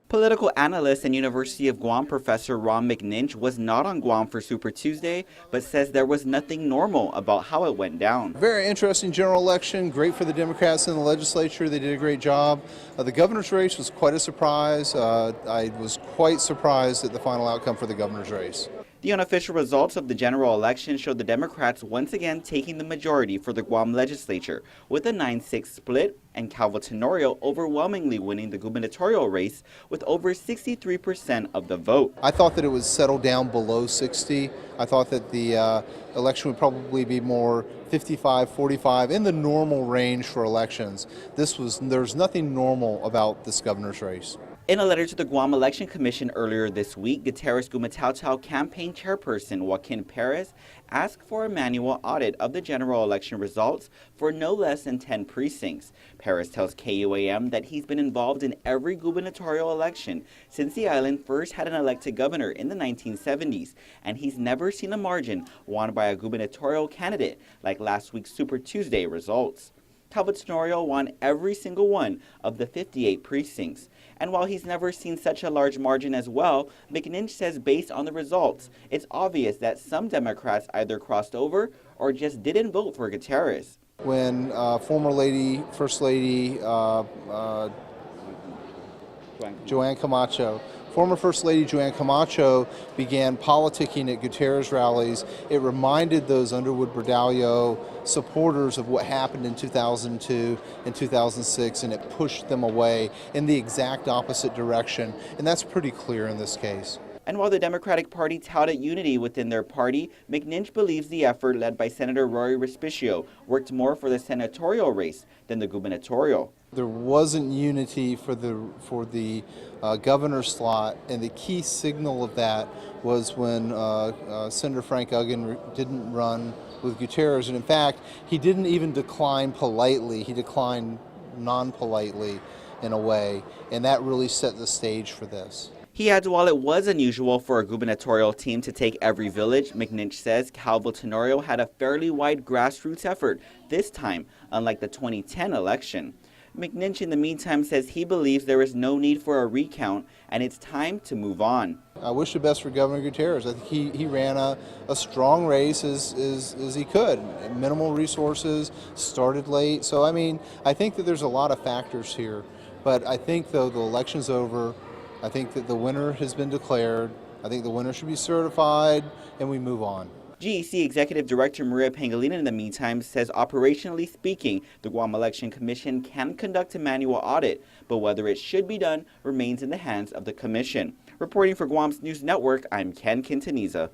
Political analyst and University of Guam professor Ron McNinch was not on Guam for Super Tuesday, but says there was nothing normal about how it went down. Very interesting general election, great for the Democrats in the legislature. They did a great job. The governor's race was quite a surprise. I was quite surprised at the final outcome for the governor's race. The unofficial results of the general election showed the Democrats once again taking the majority for the Guam legislature with a 9-6 split, and Calvo Tenorio overwhelmingly winning the gubernatorial race with over 63% of the vote. I thought that it would settle down below 60. I thought that the election would probably be more 55-45 in the normal range for elections. There's nothing normal about this governor's race. In a letter to the Guam Election Commission earlier this week, Gutierrez Gumatao campaign chairperson Joaquin Perez asked for a manual audit of the general election results for no less than 10 precincts. Perez tells KUAM that he's been involved in every gubernatorial election since the island first had an elected governor in the 1970s, and he's never seen a margin won by a gubernatorial candidate like last week's Super Tuesday results. Calvo Tenorio won every single one of the 58 precincts. And while he's never seen such a large margin as well, McNinch says based on the results, it's obvious that some Democrats either crossed over or just didn't vote for Gutierrez. When First Lady former First Lady Joanne Camacho began politicking at Gutierrez rallies, it reminded those Underwood Bradallo supporters of what happened in 2002 and 2006, and it pushed them away in the exact opposite direction, and that's pretty clear in this case. And while the Democratic Party touted unity within their party, McNinch believes the effort led by Senator Rory Respicio worked more for the senatorial race than the gubernatorial. There wasn't unity for the governor slot, and the key signal of that was when Senator Frank Uggan didn't run with Gutierrez, and in fact, he didn't even decline politely. He declined non-politely in a way, and that really set the stage for this. He adds while it was unusual for a gubernatorial team to take every village, McNinch says Calvo Tenorio had a fairly wide grassroots effort this time, unlike the 2010 election. McNinch in the meantime says he believes there is no need for a recount and it's time to move on. I wish the best for Governor Gutierrez. I think he ran a strong race as he could. Minimal resources, started late. So I think that there's a lot of factors here. But I think though the election's over, I think that the winner has been declared. I think the winner should be certified, and we move on. GEC Executive Director Maria Pangilinan in the meantime says operationally speaking, the Guam Election Commission can conduct a manual audit, but whether it should be done remains in the hands of the Commission. Reporting for Guam's News Network, I'm Ken Quintaniza.